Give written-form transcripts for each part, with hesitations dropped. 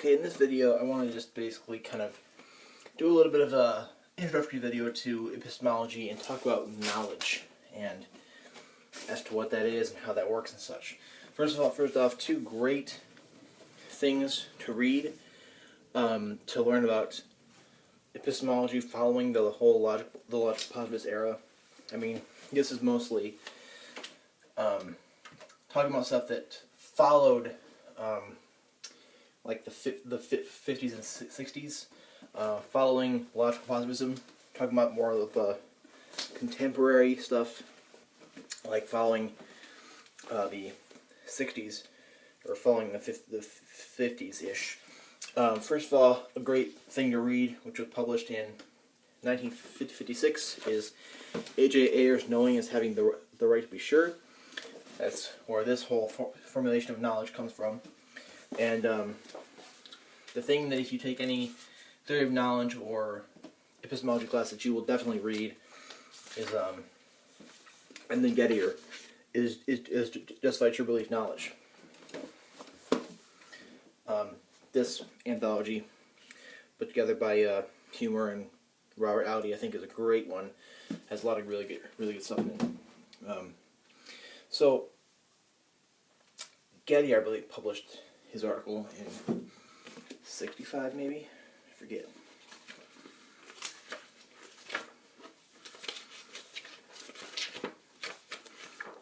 Okay, in this video I want to just basically kind of do a little bit of a introductory video to epistemology and talk about knowledge and as to what that is and how that works and such. First off, two great things to read to learn about epistemology following the whole logical positivist era. I mean, this is mostly talking about stuff that followed like the 50s and 60s, following logical positivism, talking about more of contemporary stuff, like following the 60s, or following the 50s-ish. First of all, a great thing to read, which was published in 1956, is Ayer's Knowing is Having the Right to Be Sure. That's where this whole formulation of knowledge comes from. And the thing that if you take any theory of knowledge or epistemology class that you will definitely read is Edmund Gettier is Justified True Belief Knowledge. This anthology, put together by Humer and Robert Audi, I think is a great one. Has a lot of really good stuff in it. So Gettier, I believe, published his article in 65, maybe? I forget.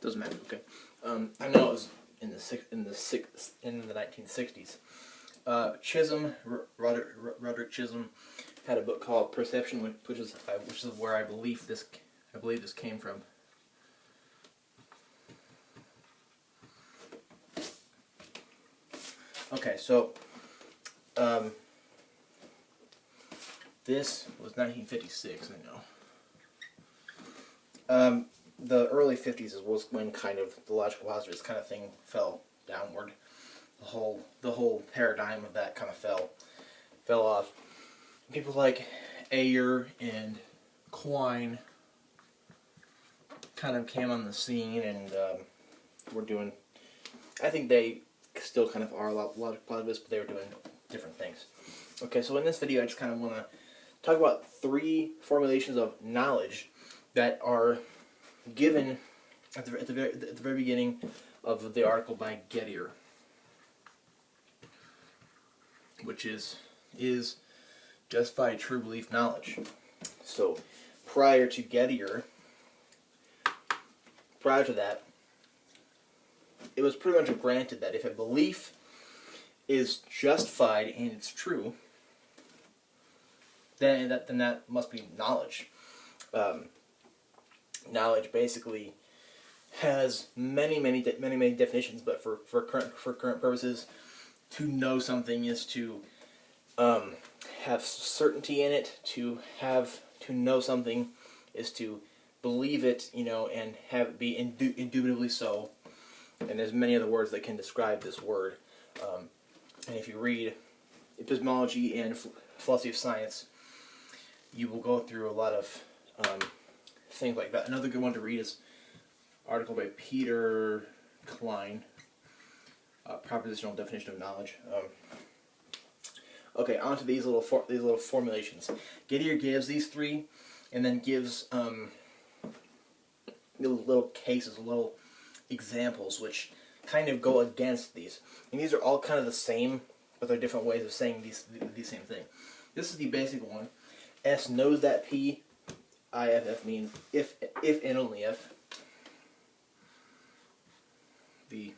Doesn't matter. Okay. I know it was in the 1960s. Chisholm, Roderick Chisholm, had a book called Perception, which is where I believe this came from. Okay, so this was 1956, I know. The early 50s was when kind of the logical positivist kind of thing fell downward. The whole paradigm of that kind of fell off. People like Ayer and Quine kind of came on the scene and were doing, I think they still kind of are logical positivists, but they were doing different things. Okay, so in this video I just kind of want to talk about three formulations of knowledge that are given at the very beginning of the article by Gettier, which is Justified True Belief Knowledge. So prior to Gettier, prior to that, it was pretty much granted that if a belief is justified and it's true, then that must be knowledge. Knowledge basically has many definitions, but for current purposes, to know something is to have certainty in it. To know something is to believe it, and have it be indubitably so. And there's many other words that can describe this word. And if you read epistemology and philosophy of science, you will go through a lot of things like that. Another good one to read is an article by Peter Klein, Propositional Definition of Knowledge. Okay, on to these little formulations. Gettier gives these three, and then gives little cases, little examples, which kind of go against these. And these are all kind of the same, but they're different ways of saying the same thing. This is the basic one. S knows that P. IFF means if and only if. The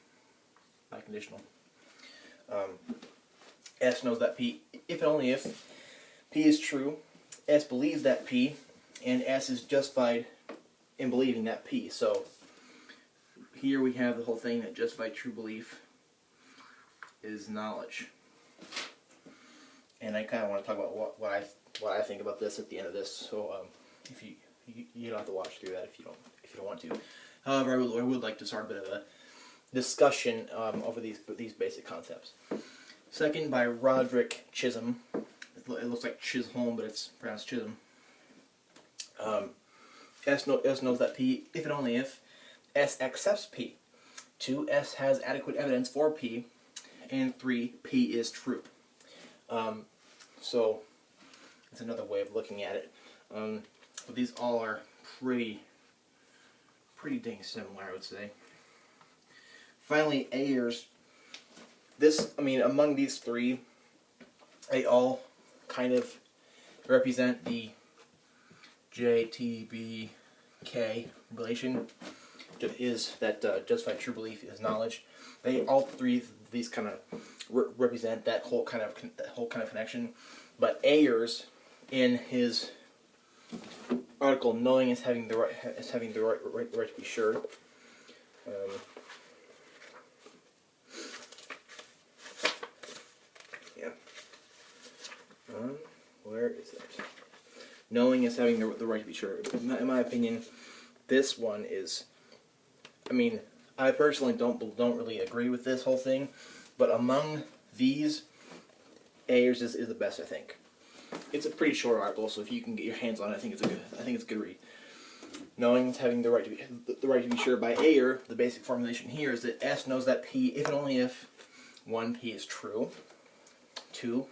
biconditional. S knows that P if and only if P is true. S believes that P, and S is justified in believing that P. So here we have the whole thing that justified true belief is knowledge. And I kind of want to talk about what I think about this at the end of this. So if you don't have to watch through that if you don't want to. However, I would like to start a bit of a discussion over these basic concepts. Second, by Roderick Chisholm. It looks like Chisholm, but it's pronounced Chisholm. S knows that P, if and only if S accepts P. 2, S has adequate evidence for P. And 3, P is true. So it's another way of looking at it. But these all are pretty dang similar, I would say. Finally, Ayer's. Among these three, they all kind of represent the JTBK relation. Is that justified true belief is knowledge. All three of these kind of represent that whole kind of connection. But Ayer's, in his article, knowing is having the right to be sure. Where is it? Knowing is having the right to be sure. In my opinion, this one is. I personally don't really agree with this whole thing, but among these, Ayer's is the best, I think. It's a pretty short article, so if you can get your hands on it, I think it's a good read. Knowing is having the right to be sure by Ayer. The basic formulation here is that S knows that P if and only if 1, P is true. 2,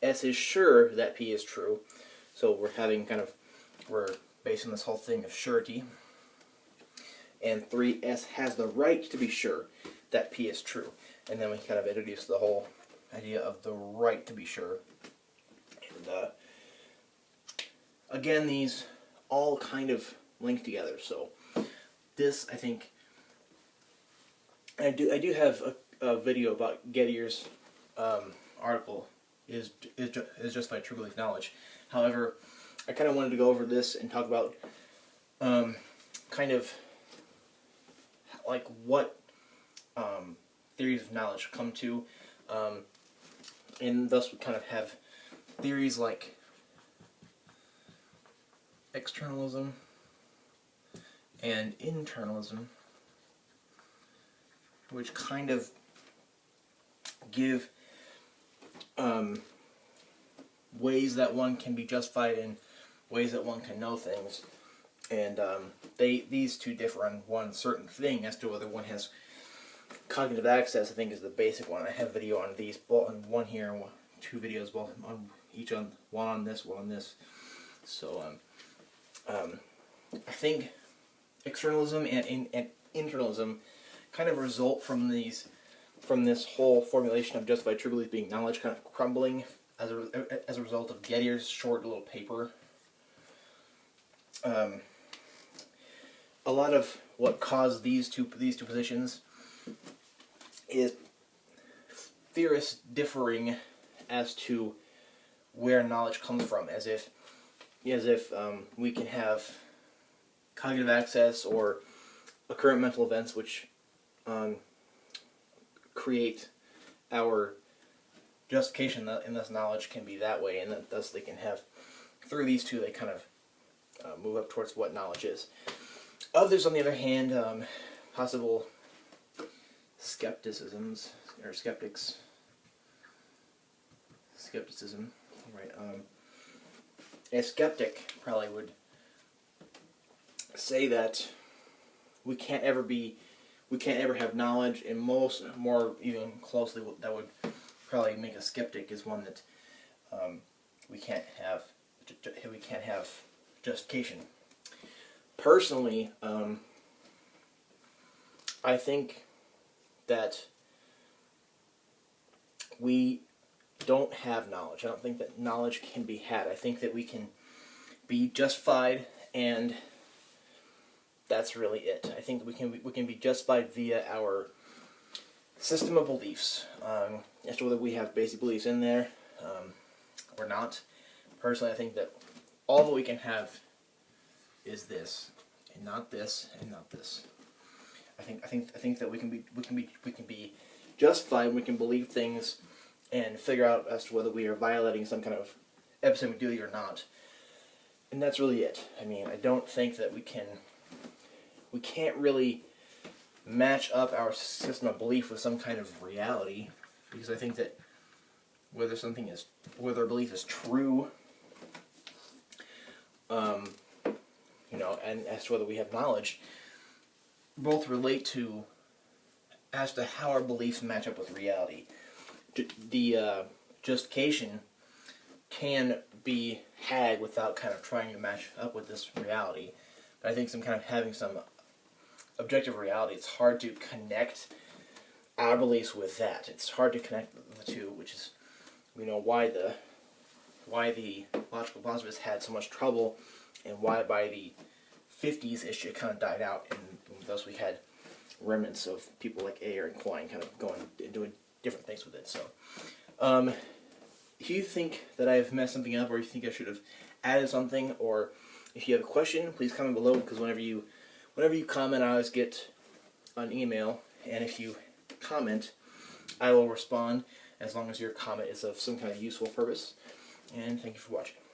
S is sure that P is true. So we're basing this whole thing of surety. And 3, S has the right to be sure that P is true. And then we kind of introduce the whole idea of the right to be sure. And again, these all kind of link together. So this, I think, I do have a video about Gettier's article is justified true belief knowledge. However, I kind of wanted to go over this and talk about kind of like what theories of knowledge come to, and thus we kind of have theories like externalism and internalism, which kind of give ways that one can be justified in ways that one can know things, and these two differ on one certain thing. As to whether one has cognitive access, I think, is the basic one. I have video on these, one here and 2 videos, both on each on one on this, one on this. So I think externalism and internalism kind of result from this whole formulation of justified true belief being knowledge kind of crumbling as a result of Gettier's short little paper. A lot of what caused these two positions is theorists differing as to where knowledge comes from, as if we can have cognitive access or occurrent mental events which create our justification, and thus knowledge can be that way, and that thus they can have, through these two, they kind of move up towards what knowledge is. Others, on the other hand, possible skepticism, right? A skeptic probably would say that we can't ever have knowledge, and more even closely, that would probably make a skeptic is one that we can't have justification. Personally, I think that we don't have knowledge. I don't think that knowledge can be had. I think that we can be justified, and that's really it. I think we can be justified via our system of beliefs, as to whether we have basic beliefs in there or not. Personally, I think that all that we can have is this, and not this, and not this. I think that we can be justified. We can believe things and figure out as to whether we are violating some kind of epistemic duty or not. And that's really it. I don't think that we can't really match up our system of belief with some kind of reality, because I think that whether a belief is true, and as to whether we have knowledge, both relate as to how our beliefs match up with reality. The justification can be had without kind of trying to match up with this reality. But I think having some objective reality, it's hard to connect our beliefs with that. It's hard to connect the two, which is, why the logical positivists had so much trouble, and why by the 50s issue kind of died out, and thus we had remnants of people like Ayer and Quine kind of going and doing different things with it. So, if you think that I've messed something up, or you think I should have added something, or if you have a question, please comment below, because whenever you comment, I always get an email, and if you comment, I will respond as long as your comment is of some kind of useful purpose. And thank you for watching.